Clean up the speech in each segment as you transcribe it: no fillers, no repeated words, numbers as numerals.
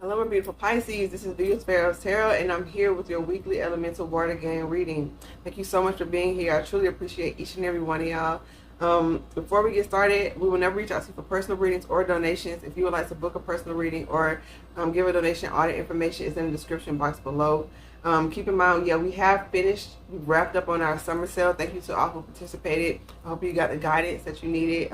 Hello, my beautiful Pisces. This is VfromAtl, and I'm here with your weekly elemental water game reading. Thank you so much for being here. I truly appreciate each and every one of y'all. Before we get started, we will never reach out to you for personal readings or donations. If you would like to book a personal reading or give a donation, all the information is in the description box below. Keep in mind, we have finished. We wrapped up on our summer sale. Thank you to all who participated. I hope you got the guidance that you needed.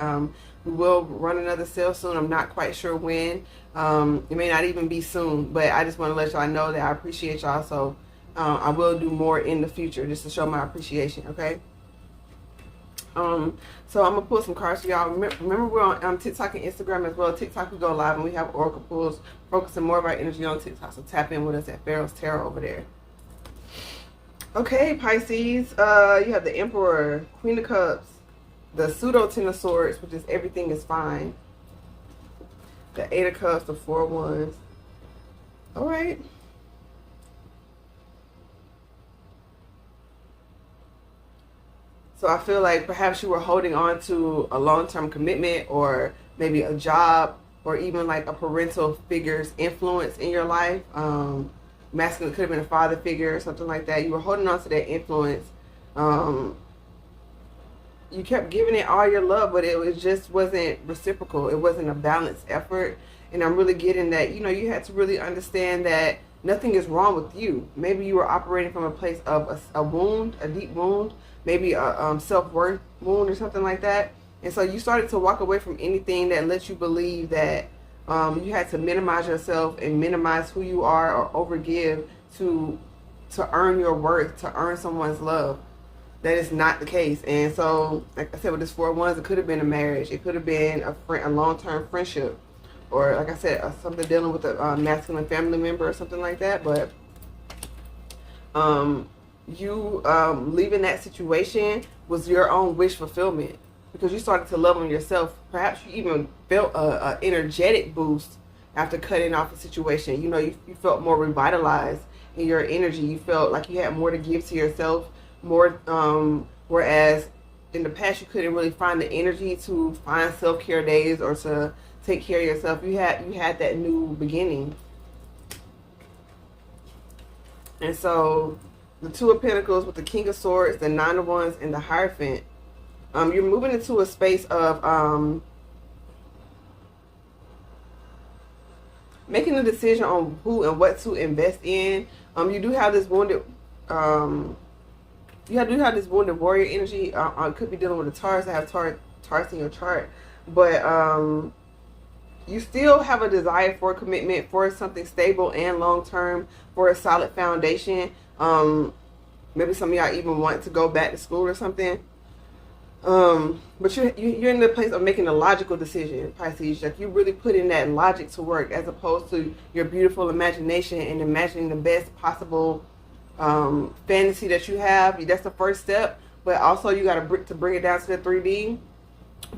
We will run another sale soon. I'm not quite sure when. It may not even be soon, but I just want to let y'all know that I appreciate y'all. So I will do more in the future just to show my appreciation, okay? So I'm going to pull some cards for y'all. Remember we're on TikTok and Instagram as well. TikTok we go live and we have oracle pulls, focusing more of our energy on TikTok. So tap in with us at PharaohsTarot over there. Okay, Pisces, you have the Emperor, Queen of Cups, the pseudo Ten of Swords, which is everything is fine. The Eight of Cups, the Four of Wands. All right. So I feel like perhaps you were holding on to a long-term commitment or maybe a job or even like a parental figure's influence in your life. Masculine could have been a father figure or something like that. You were holding on to that influence. You kept giving it all your love, but it just wasn't reciprocal. It wasn't a balanced effort. And I'm really getting that, you had to really understand that nothing is wrong with you. Maybe you were operating from a place of a wound, a deep wound, maybe a self-worth wound or something like that. And so you started to walk away from anything that lets you believe that you had to minimize yourself and minimize who you are or overgive to earn your worth, to earn someone's love. That is not the case. And so, like I said, with this Four of Wands, it could have been a marriage. It could have been a long-term friendship. Or, like I said, something dealing with a masculine family member or something like that. But you leaving that situation was your own wish fulfillment. Because you started to love on yourself. Perhaps you even felt an energetic boost after cutting off a situation. You felt more revitalized in your energy. You felt like you had more to give to yourself. More, whereas in the past you couldn't really find the energy to find self-care days or to take care of yourself. You had that new beginning. And so the Two of Pentacles with the King of Swords, the Nine of Wands, and the Hierophant. You're moving into a space of making a decision on who and what to invest in. You do have this wounded warrior energy. Could be dealing with a Taurus. I have Taurus in your chart, but you still have a desire for commitment, for something stable and long term, for a solid foundation. Maybe some of y'all even want to go back to school or something. But you're in the place of making a logical decision, Pisces. Like you really put in that logic to work, as opposed to your beautiful imagination and imagining the best possible fantasy that you have. That's the first step, but also you got to bring it down to the 3D.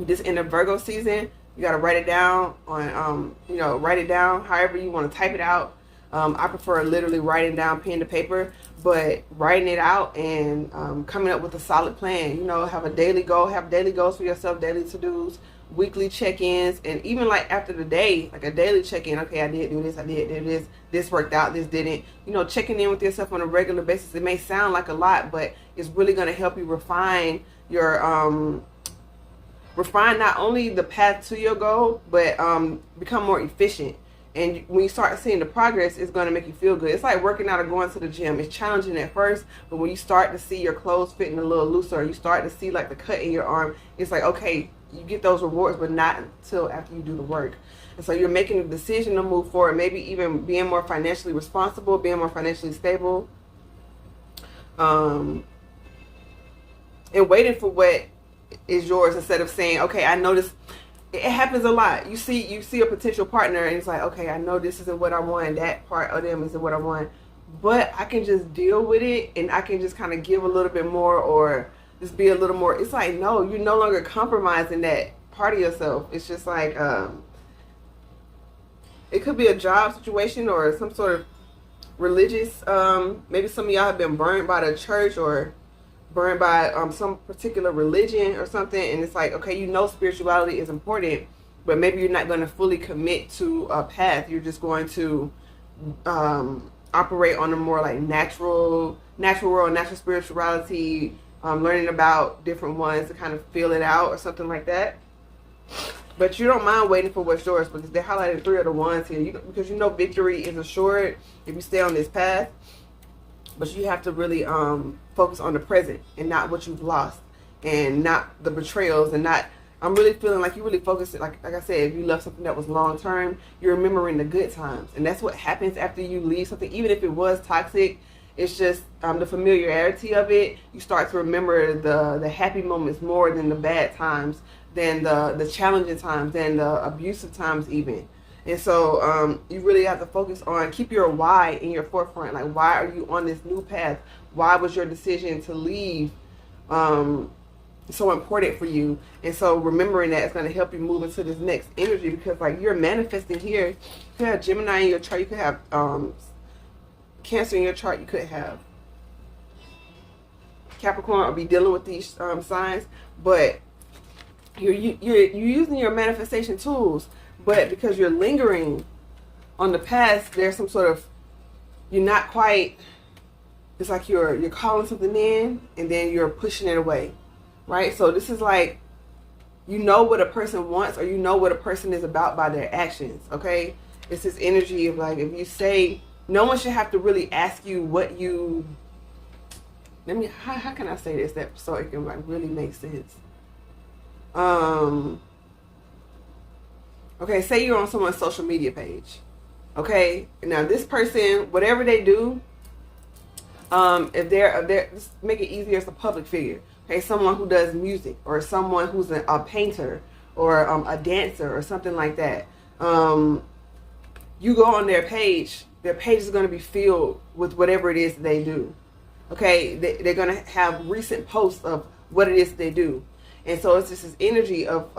This in the Virgo season, you got to write it down on write it down however you want to type it out. I prefer literally writing down pen to paper, but writing it out and coming up with a solid plan. Have a daily goal, have daily goals for yourself, daily to-dos, weekly check-ins, and even like after the day, like a daily check-in. Okay, I did do this, I did do this, this worked out, this didn't. Checking in with yourself on a regular basis. It may sound like a lot, but it's really going to help you refine your refine not only the path to your goal, but become more efficient. And when you start seeing the progress, it's going to make you feel good. It's like working out or going to the gym. It's challenging at first, but when you start to see your clothes fitting a little looser, you start to see like the cut in your arm, it's like, okay, you get those rewards, but not until after you do the work. And so you're making a decision to move forward, maybe even being more financially responsible, being more financially stable, and waiting for what is yours instead of saying, okay, I know this. It happens a lot. You see a potential partner and it's like, okay, I know this isn't what I want. That part of them isn't what I want. But I can just deal with it and I can just kind of give a little bit more or just be a little more. It's like, no, you're no longer compromising that part of yourself. It's just like, it could be a job situation or some sort of religious, maybe some of y'all have been burned by the church or burned by some particular religion or something, and it's like, okay, spirituality is important, but maybe you're not going to fully commit to a path. You're just going to operate on a more like natural world, natural spirituality, learning about different ones to kind of feel it out or something like that. But you don't mind waiting for what's yours, because they're highlighting 3 of the wands here. Because you know victory is assured if you stay on this path. But you have to really focus on the present and not what you've lost, and not the betrayals, and not. I'm really feeling like you really focus. Like I said, if you love something that was long term, you're remembering the good times, and that's what happens after you leave something, even if it was toxic. It's just the familiarity of it. You start to remember the happy moments more than the bad times, than the challenging times, than the abusive times even. And so you really have to focus on, keep your why in your forefront. Like, why are you on this new path? Why was your decision to leave so important for you? And so remembering that is going to help you move into this next energy, because like you're manifesting here. You could have Gemini in your chart. You could have Cancer in your chart. You could have Capricorn, or be dealing with these signs. But you're using your manifestation tools. But because you're lingering on the past, there's some sort of, you're not quite, it's like you're calling something in and then you're pushing it away, right? So this is like, you know what a person wants, or you know what a person is about by their actions, okay? It's this energy of like, if you say, no one should have to really ask you what you, how can I say this that so it can like really make sense? Okay, say you're on someone's social media page. Okay, now this person, whatever they do, if they're just make it easier, it's a public figure. Okay, someone who does music, or someone who's a painter, or a dancer, or something like that. You go on their page is going to be filled with whatever it is they do. Okay, they're going to have recent posts of what it is they do. And so it's just this energy of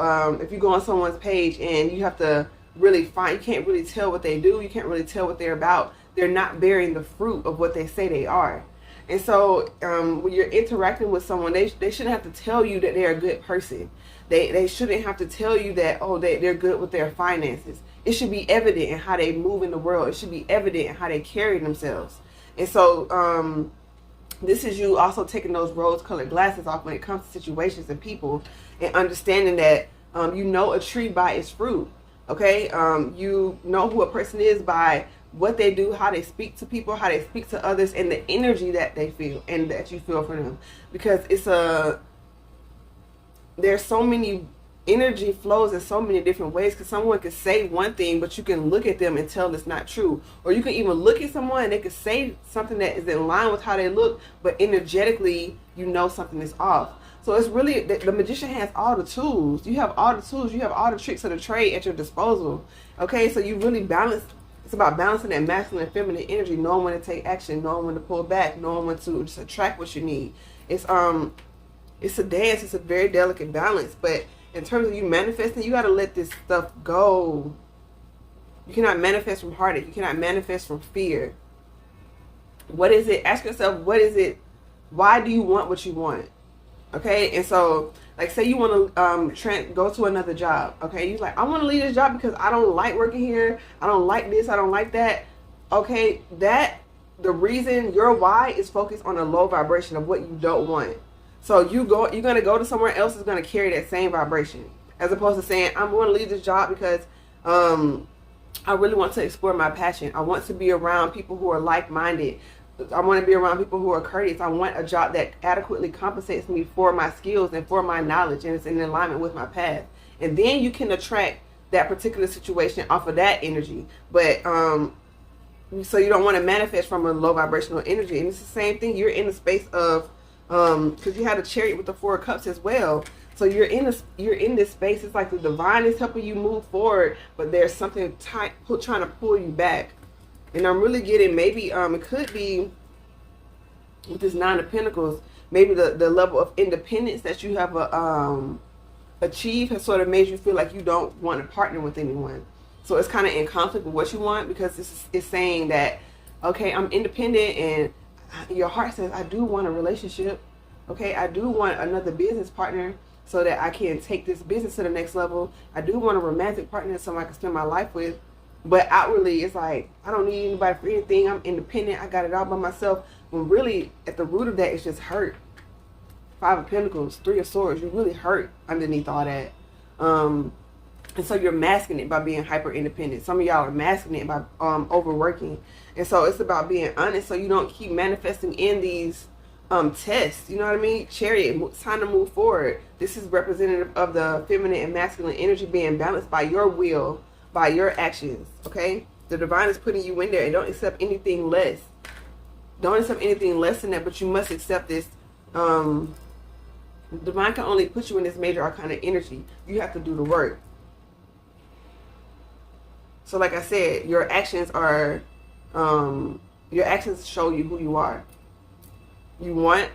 if you go on someone's page and you have to really find, you can't really tell what they do, you can't really tell what they're about. They're not bearing the fruit of what they say they are. And so when you're interacting with someone, they shouldn't have to tell you that they're a good person. They shouldn't have to tell you that, oh, they're good with their finances. It should be evident in how they move in the world. It should be evident in how they carry themselves. And so this is you also taking those rose-colored glasses off when it comes to situations and people, and understanding that you know a tree by its fruit. Okay, you know who a person is by what they do, how they speak to people, how they speak to others, and the energy that they feel and that you feel for them. Because there's so many energy flows in so many different ways, because someone could say one thing, but you can look at them and tell it's not true. Or you can even look at someone and they could say something that is in line with how they look, but energetically you know something is off. So it's really, the magician has all the tools. You have all the tools. You have all the tricks of the trade at your disposal. Okay, so you really balance. It's about balancing that masculine and feminine energy, knowing when to take action, knowing when to pull back, knowing when to just attract what you need. It's a dance. It's a very delicate balance. But in terms of you manifesting, you got to let this stuff go. You cannot manifest from heartache. You cannot manifest from fear. What is it? Ask yourself, what is it? Why do you want what you want? Okay, and so, like, say you want to go to another job. Okay, you're like, I want to leave this job because I don't like working here. I don't like this. I don't like that. Okay, the reason your why is focused on a low vibration of what you don't want. So you're going to go to somewhere else that's going to carry that same vibration, as opposed to saying, I'm going to leave this job because I really want to explore my passion. I want to be around people who are like-minded. I want to be around people who are courteous. I want a job that adequately compensates me for my skills and for my knowledge, and it's in alignment with my path. And then you can attract that particular situation off of that energy. But so you don't want to manifest from a low vibrational energy. And it's the same thing. You're in the space of because you had a chariot with the 4 of cups as well. So you're in this space. It's like the divine is helping you move forward, but there's something trying to pull you back. And I'm really getting, maybe it could be with this 9 of Pentacles, maybe the level of independence that you have achieved has sort of made you feel like you don't want to partner with anyone. So it's kind of in conflict with what you want, because it's saying that, okay, I'm independent, and your heart says, I do want a relationship. Okay, I do want another business partner. so that I can take this business to the next level. I do want a romantic partner, someone I can spend my life with. But outwardly, it's like, I don't need anybody for anything. I'm independent. I got it all by myself. When really, at the root of that, it's just hurt. 5 of Pentacles, 3 of Swords. You really hurt underneath all that. And so you're masking it by being hyper independent. Some of y'all are masking it by overworking. And so it's about being honest so you don't keep manifesting in these tests. You know what I mean? Chariot, it's time to move forward. This is representative of the feminine and masculine energy being balanced by your will, by your actions, okay? The divine is putting you in there, and don't accept anything less. Don't accept anything less than that, but you must accept this. The divine can only put you in this major arcana energy. You have to do the work. So like I said, your actions are, your actions show you who you are. You want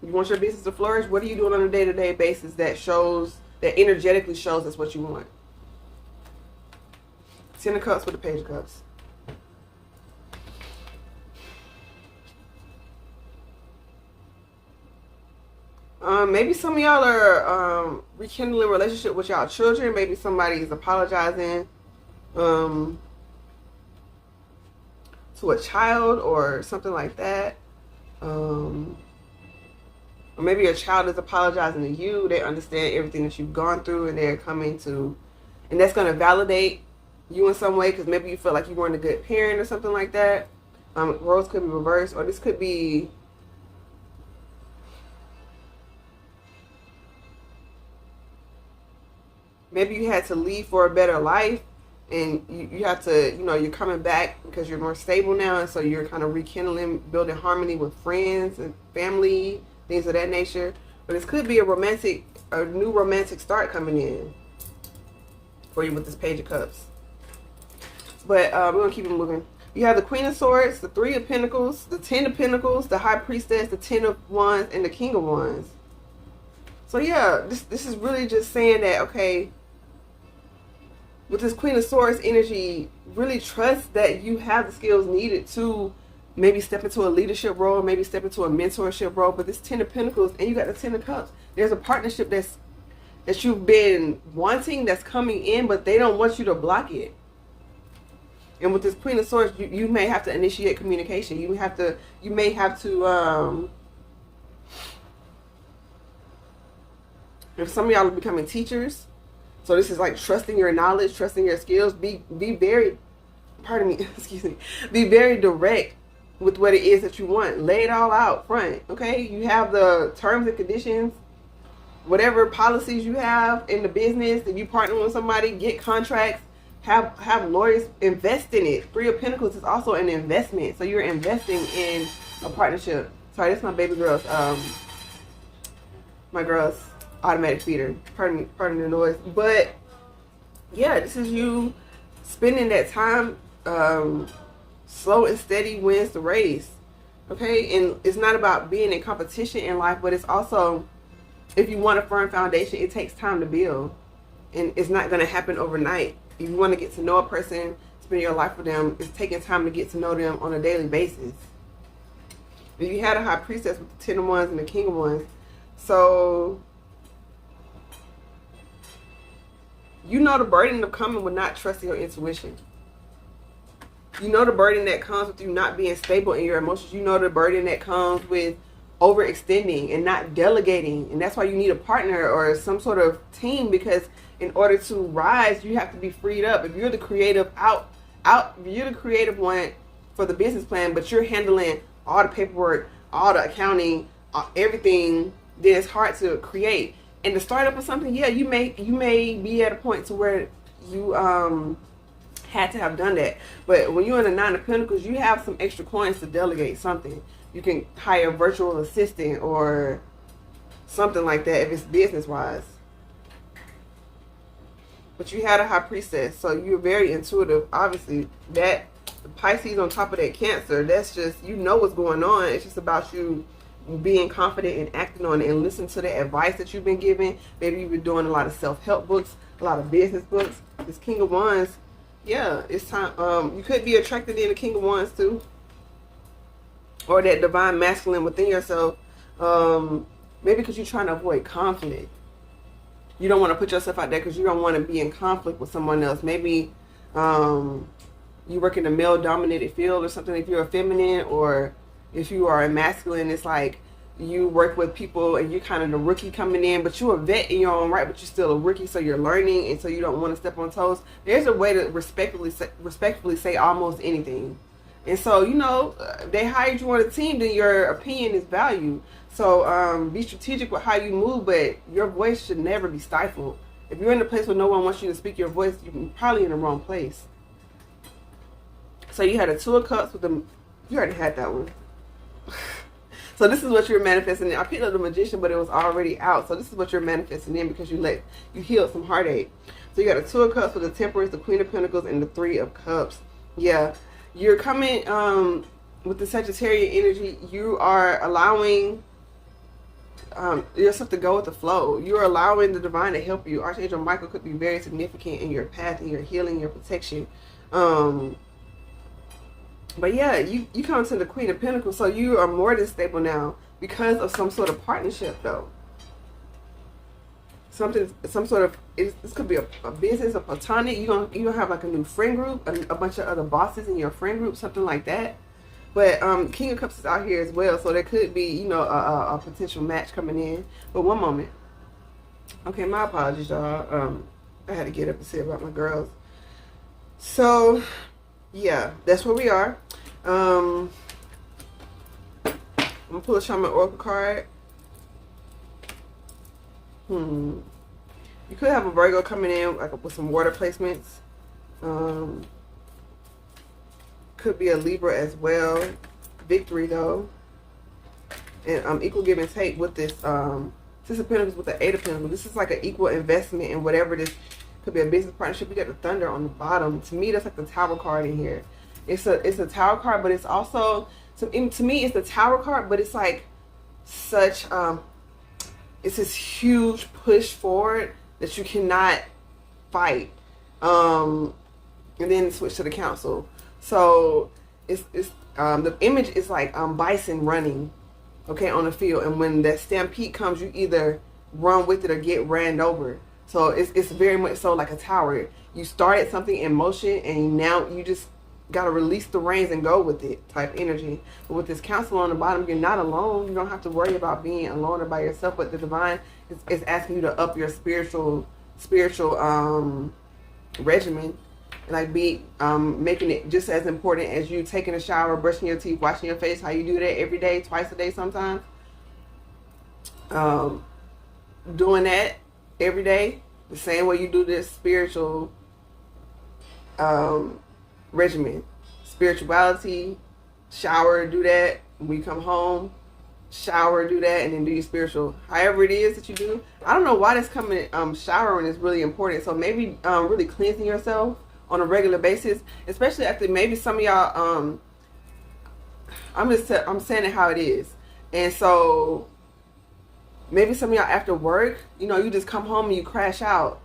your business to flourish. What are you doing on a day-to-day basis that shows, that energetically shows that's what you want? 10 of Cups with the Page of Cups. Maybe some of y'all are rekindling a relationship with y'all children. Maybe somebody is apologizing to a child or something like that. Or maybe a child is apologizing to you. They understand everything that you've gone through, and they're coming to, and that's going to validate you in some way, because maybe you feel like you weren't a good parent or something like that. Roles could be reversed, or this could be maybe you had to leave for a better life, and you have to, you know, you're coming back because you're more stable now, and so you're kind of rekindling, building harmony with friends and family, things of that nature. But this could be a new romantic start coming in for you with this Page of Cups. But we're going to keep it moving. You have the Queen of Swords, the 3 of Pentacles, the 10 of Pentacles, the High Priestess, the 10 of Wands, and the King of Wands. So yeah, this is really just saying that, okay, with this Queen of Swords energy, really trust that you have the skills needed to maybe step into a leadership role, maybe step into a mentorship role. But this 10 of Pentacles, and you got the 10 of Cups. There's a partnership that you've been wanting that's coming in, but they don't want you to block it. And with this Queen of Swords, you may have to initiate communication. You may have to, if some of y'all are becoming teachers, so this is like trusting your knowledge, trusting your skills. Be very, pardon me, excuse me, be very direct with what it is that you want. Lay it all out front, okay? You have the terms and conditions, whatever policies you have in the business. If you partner with somebody, get contracts. Have lawyers, invest in it. 3 of Pentacles is also an investment. So you're investing in a partnership. Sorry, that's my baby girl's, my girl's automatic feeder. Pardon the noise. But yeah, this is you spending that time. Slow and steady wins the race. Okay, and it's not about being in competition in life, but it's also, if you want a firm foundation, it takes time to build, and it's not going to happen overnight. If you want to get to know a person, spend your life with them, it's taking time to get to know them on a daily basis. If you had a High Priestess with the 10 of Wands and the King of Wands, so you know the burden of coming with not trusting your intuition. You know the burden that comes with you not being stable in your emotions. You know the burden that comes with overextending and not delegating. And that's why you need a partner or some sort of team, because in order to rise, you have to be freed up. If you're the creative you're the creative one for the business plan, but you're handling all the paperwork, all the accounting, everything, then it's hard to create. And to start up with something, yeah, you may be at a point to where you had to have done that. But when you're in the 9 of Pentacles, you have some extra coins to delegate something. You can hire a virtual assistant or something like that if it's business wise. But you had a High Priestess, so you're very intuitive. Obviously, that Pisces on top of that Cancer, that's just, you know what's going on. It's just about you being confident and acting on it, and listen to the advice that you've been given. Maybe you've been doing a lot of self-help books, a lot of business books. This King of Wands, yeah, it's time. You could be attracted in the King of Wands too, or that divine masculine within yourself. Maybe because you're trying to avoid conflict. you don't want to put yourself out there because you don't want to be in conflict with someone else. Maybe you work in a male-dominated field or something if you're a feminine, or if you are a masculine, it's like you work with people and you're kind of the rookie coming in, but you're a vet in your own right, but you're still a rookie, so you're learning, and so you don't want to step on toes. There's a way to respectfully say almost anything. And so, you know, they hired you on a team, then your opinion is valued. So be strategic with how you move, but your voice should never be stifled. If you're in a place where no one wants you to speak your voice, you're probably in the wrong place. So you had a Two of Cups with the... You already had that one. So this is what you're manifesting. I picked up the Magician, but it was already out. So this is what you're manifesting in because you healed some heartache. So you got a Two of Cups with the Temperance, the Queen of Pentacles, and the Three of Cups. Yeah. You're coming with the Sagittarian energy. You are allowing yourself to go with the flow. You're allowing the divine to help you. Archangel Michael could be very significant in your path, in your healing, your protection. But yeah, you come to the Queen of Pentacles, so you are more than stable now because of some sort of partnership, though. Some sort of, this could be a business, a platonic. You gonna have like a new friend group, a bunch of other bosses in your friend group, something like that. But King of Cups is out here as well, so there could be, you know, a potential match coming in. But one moment. Okay, my apologies, y'all. I had to get up and say about my girls. So yeah, that's where we are. I'm gonna pull a Shaman Oracle card. You could have a Virgo coming in like with some water placements. Could be a Libra as well. Victory though. And equal give and take with this Six of Pentacles with the Eight of Pentacles. This is like an equal investment in whatever this could be, a business partnership. You got the Thunder on the bottom. To me, that's like the Tower card in here. It's a Tower card, but it's also, to me, it's the Tower card, but it's like such it's this huge push forward that you cannot fight. And then switch to the Council. So it's the image is like bison running, okay, on the field, and when that stampede comes, you either run with it or get ran over. So it's very much so like a tower. You started something in motion, and now you just got to release the reins and go with it type energy. But with this Council on the bottom, you're not alone. You don't have to worry about being alone or by yourself. But the divine is asking you to up your spiritual regimen, and like be making it just as important as you taking a shower, brushing your teeth, washing your face. How you do that every day, twice a day sometimes. Doing that every day, the same way you do this spiritual regimen. Spirituality, shower, do that. When you come home, shower, do that, and then do your spiritual. However it is that you do. I don't know why this coming, showering is really important. So maybe really cleansing yourself on a regular basis, especially after maybe some of y'all, I'm saying it how it is. And so maybe some of y'all after work, you know, you just come home and you crash out.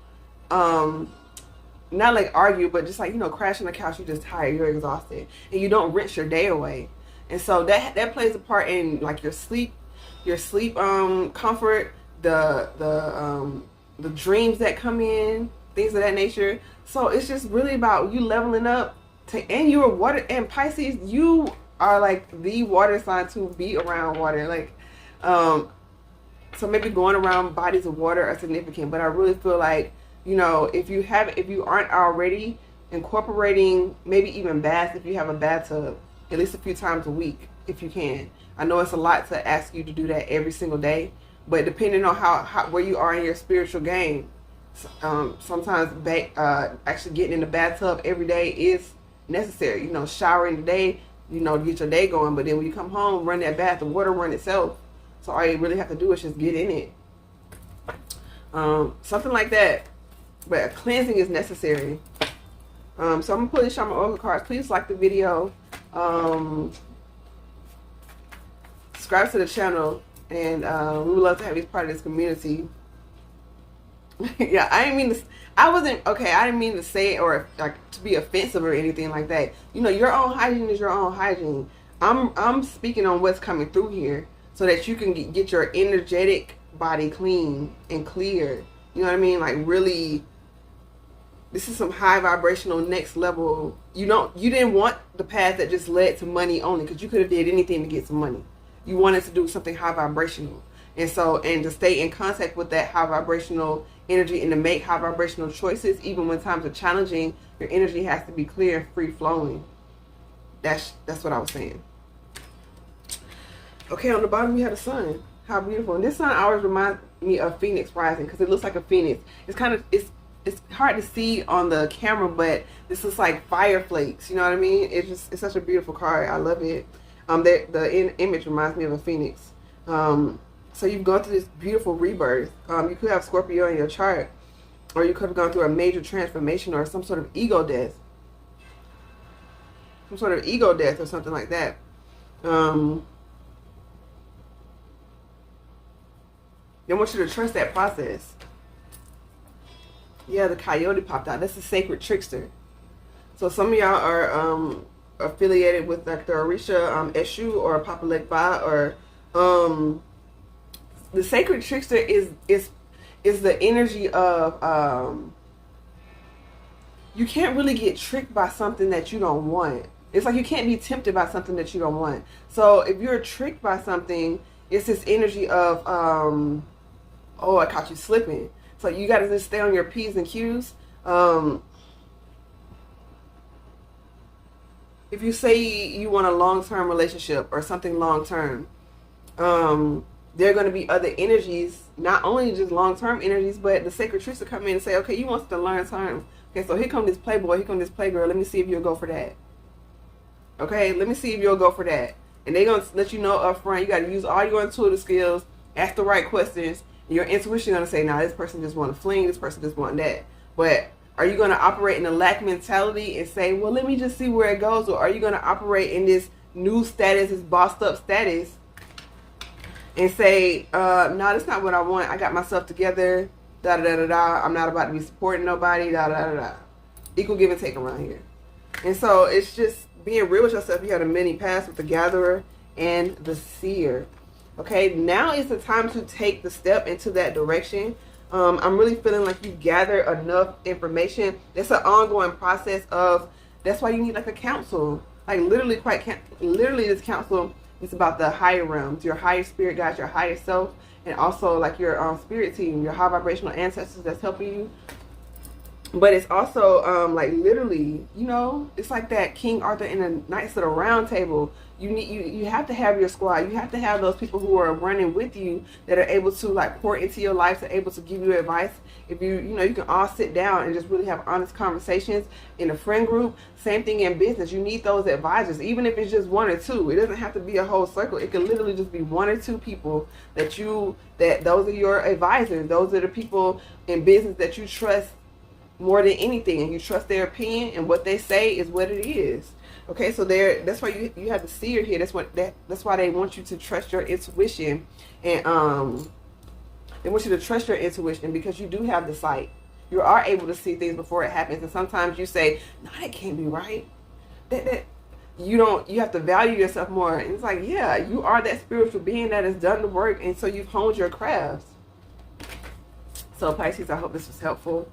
Not like argue, but just like, you know, crash on the couch, you're just tired, you're exhausted, and you don't rinse your day away. And so that plays a part in like your sleep comfort, the dreams that come in, things of that nature. So it's just really about you leveling up and you're water, and Pisces, you are like the water sign to be around water. Like so maybe going around bodies of water are significant, but I really feel like, you know, if you aren't already incorporating maybe even baths, if you have a bathtub, at least a few times a week, if you can. I know it's a lot to ask you to do that every single day, but depending on how where you are in your spiritual game, sometimes actually getting in the bathtub every day is necessary. You know, showering the day, you know, to get your day going, but then when you come home, run that bath, the water run itself. So all you really have to do is just get in it. Something like that. But a cleansing is necessary. So I'm going to pull these Shaman Oracle cards. Please like the video. Subscribe to the channel. And we would love to have you as part of this community. Yeah, I didn't mean to say it or like to be offensive or anything like that. You know, your own hygiene is your own hygiene. I'm speaking on what's coming through here so that you can get your energetic body clean and clear. You know what I mean? Like really, this is some high vibrational next level. You didn't want the path that just led to money only, because you could have did anything to get some money. You wanted to do something high vibrational. And to stay in contact with that high vibrational energy and to make high vibrational choices, even when times are challenging, your energy has to be clear and free flowing. That's what I was saying. Okay, on the bottom you have the sun. How beautiful. And this sun always reminds me of Phoenix rising, because it looks like a phoenix. It's hard to see on the camera, but this is like fire flakes. You know what I mean? It's such a beautiful card. I love it. The image reminds me of a phoenix. So you've gone through this beautiful rebirth. You could have Scorpio in your chart, or you could have gone through a major transformation or some sort of ego death. Some sort of ego death or something like that. They want you to trust that process. Yeah, the coyote popped out. That's the sacred trickster. So some of y'all are affiliated with like the Orisha Eshu or Papa Legba, or the sacred trickster is the energy of you can't really get tricked by something that you don't want. It's like you can't be tempted by something that you don't want. So if you're tricked by something, it's this energy of oh, I caught you slipping. So you got to just stay on your P's and Q's. If you say you want a long-term relationship or something long-term, there are going to be other energies, not only just long-term energies, but the sacred trickster come in and say, okay, you want to learn terms. Okay, so here come this playboy, here come this playgirl. Let me see if you'll go for that. Okay, let me see if you'll go for that. And they're going to let you know up front, you got to use all your intuitive skills, ask the right questions. Your intuition is going to say, nah, this person just want to fling, this person just want that. But are you going to operate in a lack mentality and say, well, let me just see where it goes? Or are you going to operate in this new status, this bossed up status, and say, no, that's not what I want. I got myself together, da-da-da-da-da. I'm not about to be supporting nobody, da-da-da-da. Equal give and take around here. And so it's just being real with yourself. You had a mini pass with the gatherer and the seer. Okay, now is the time to take the step into that direction. I'm really feeling like you gather enough information. It's an ongoing process of, that's why you need like a council. Like literally this council is about the higher realms, your higher spirit guides, your higher self, and also like your spirit team, your high vibrational ancestors that's helping you. But it's also like literally, you know, it's like that King Arthur in the Knights of the Round Table. You have to have your squad. You have to have those people who are running with you that are able to like pour into your life, to able to give you advice. If you can all sit down and just really have honest conversations in a friend group. Same thing in business. You need those advisors, even if it's just one or two. It doesn't have to be a whole circle. It can literally just be one or two people that those are your advisors. Those are the people in business that you trust more than anything, and you trust their opinion, and what they say is what it is. Okay, so that's why you have the seer here. That's why they want you to trust your intuition, and they want you to trust your intuition because you do have the sight. You are able to see things before it happens, and sometimes you say, "No, that can't be right." You have to value yourself more. And it's like, yeah, you are that spiritual being that has done the work, and so you've honed your crafts. So Pisces, I hope this was helpful.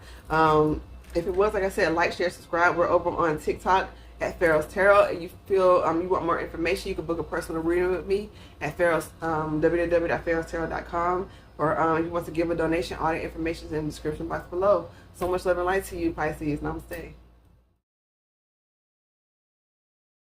If it was, like I said, like, share, subscribe. We're over on TikTok at Pharaohs Tarot. If you feel you want more information, you can book a personal reading with me at www.PharaohsTarot.com. Or if you want to give a donation, all the information is in the description box below. So much love and light to you, Pisces. Namaste.